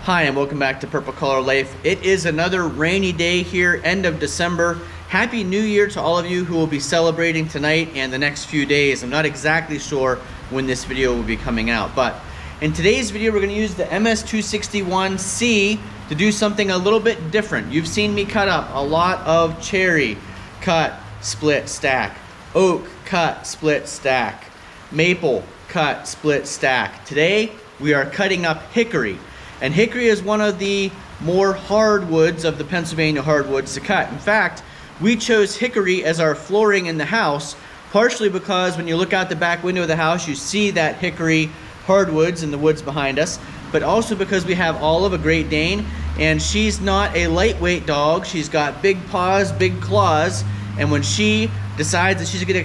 Hi, and welcome back to Purple Collar Life. It is another rainy day here, end of December. Happy New Year to all of you who will be celebrating tonight and the next few days. I'm not exactly sure when this video will be coming out, but in today's video, we're going to use the MS261C to do something a little bit different. You've seen me cut up a lot of cherry, cut, split, stack, oak, cut, split, stack, maple, cut, split, stack. Today, we are cutting up hickory. And hickory is one of the more hardwoods of the Pennsylvania hardwoods to cut. In fact, we chose hickory as our flooring in the house, partially because when you look out the back window of the house, you see that hickory hardwoods in the woods behind us, but also because we have Olive, a Great Dane, and she's not a lightweight dog. She's got big paws, big claws, and when she decides that she's gonna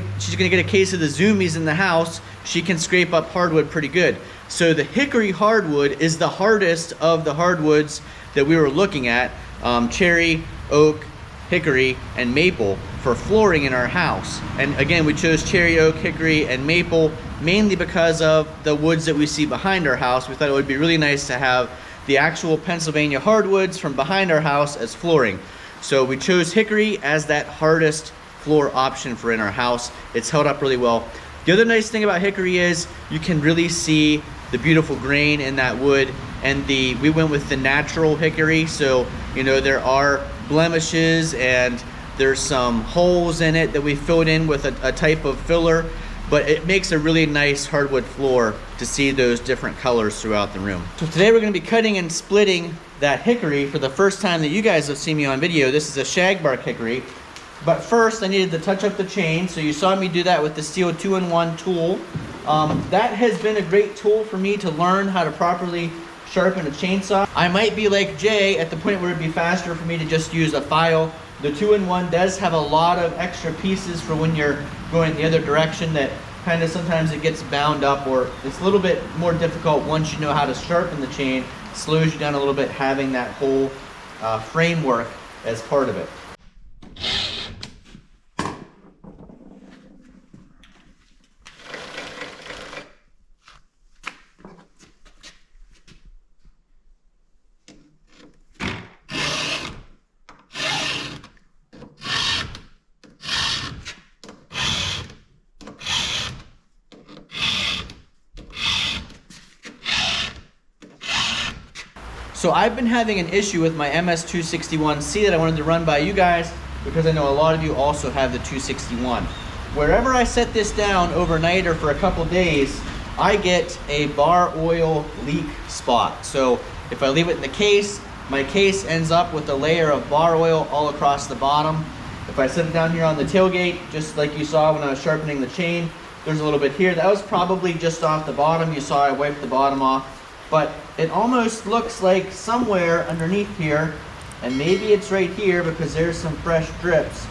get a case of the zoomies in the house, she can scrape up hardwood pretty good. So the hickory hardwood is the hardest of the hardwoods that we were looking at, cherry, oak, hickory, and maple for flooring in our house. And again, we chose cherry, oak, hickory, and maple mainly because of the woods that we see behind our house. We thought it would be really nice to have the actual Pennsylvania hardwoods from behind our house as flooring. So we chose hickory as that hardest floor option for in our house. It's held up really well. The other nice thing about hickory is you can really see the beautiful grain in that wood, and we went with the natural hickory, so you know there are blemishes and there's some holes in it that we filled in with a type of filler, but it makes a really nice hardwood floor to see those different colors throughout the room. So today we're going to be cutting and splitting that hickory for the first time that you guys have seen me on video. This is a Shagbark Hickory. But first, I needed to touch up the chain, so you saw me do that with the Stihl 2-in-1 tool. That has been a great tool for me to learn how to properly sharpen a chainsaw. I might be like Jay at the point where it'd be faster for me to just use a file. The 2-in-1 does have a lot of extra pieces for when you're going the other direction that kind of sometimes it gets bound up, or it's a little bit more difficult once you know how to sharpen the chain. It slows you down a little bit having that whole framework as part of it. So I've been having an issue with my MS261C that I wanted to run by you guys because I know a lot of you also have the 261. Wherever I set this down overnight or for a couple days, I get a bar oil leak spot. So if I leave it in the case, my case ends up with a layer of bar oil all across the bottom. If I set it down here on the tailgate, just like you saw when I was sharpening the chain, there's a little bit here. That was probably just off the bottom. You saw I wiped the bottom off. But it almost looks like somewhere underneath here, and maybe it's right here because there's some fresh drips,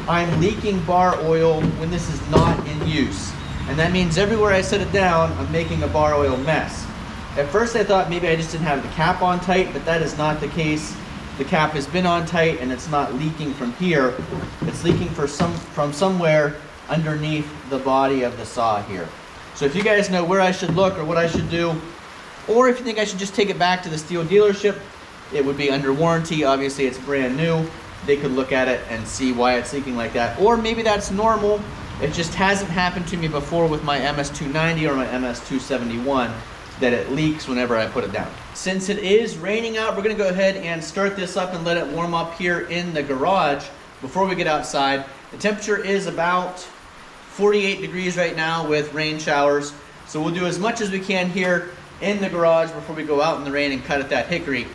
I'm leaking bar oil when this is not in use. And that means everywhere I set it down, I'm making a bar oil mess. At first I thought maybe I just didn't have the cap on tight, but that is not the case. The cap has been on tight and it's not leaking from here. It's leaking from somewhere underneath the body of the saw here. So if you guys know where I should look or what I should do, or if you think I should just take it back to the Stihl dealership, it would be under warranty. Obviously, it's brand new. They could look at it and see why it's leaking like that. Or maybe that's normal. It just hasn't happened to me before with my MS290 or my MS271 that it leaks whenever I put it down. Since it is raining out, we're going to go ahead and start this up and let it warm up here in the garage before we get outside. The temperature is about 48 degrees right now with rain showers. So we'll do as much as we can here in the garage before we go out in the rain and cut at that hickory.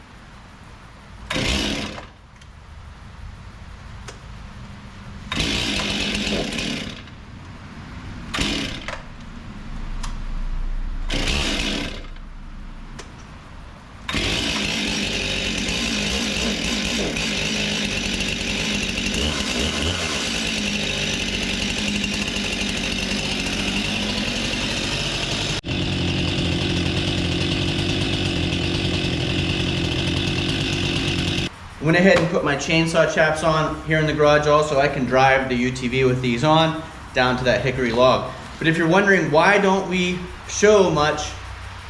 Went ahead and put my chainsaw chaps on here in the garage also. I can drive the UTV with these on down to that hickory log. But if you're wondering why don't we show much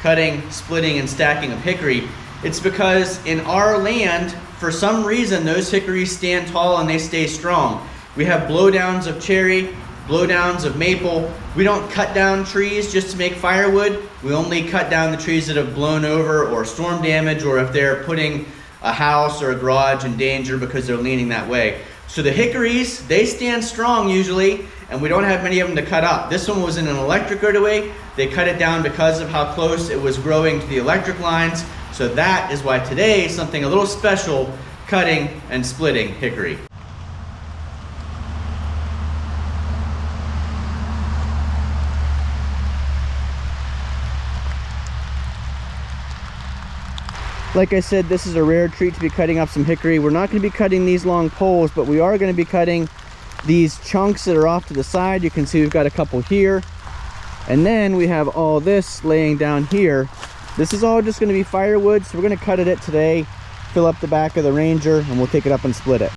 cutting, splitting, and stacking of hickory, It's because in our land, for some reason, those hickories stand tall and they stay strong. We have blowdowns of cherry, blowdowns of maple. We don't cut down trees just to make firewood. We only cut down the trees that have blown over or storm damage, or if they're putting a house or a garage in danger because they're leaning that way. So the hickories, they stand strong usually, and we don't have many of them to cut up. This one was in an electric right away. They cut it down because of how close it was growing to the electric lines. So that is why today is something a little special, cutting and splitting hickory. Like I said, this is a rare treat to be cutting up some hickory. We're not going to be cutting these long poles, but we are going to be cutting these chunks that are off to the side. You can see we've got a couple here. And then we have all this laying down here. This is all just going to be firewood, so we're going to cut it today, fill up the back of the Ranger, and we'll take it up and split it.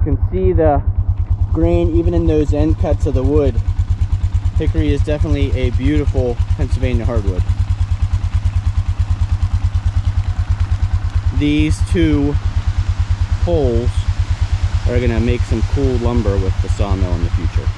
You can see the grain even in those end cuts of the wood. Hickory is definitely a beautiful Pennsylvania hardwood. These two poles are going to make some cool lumber with the sawmill in the future.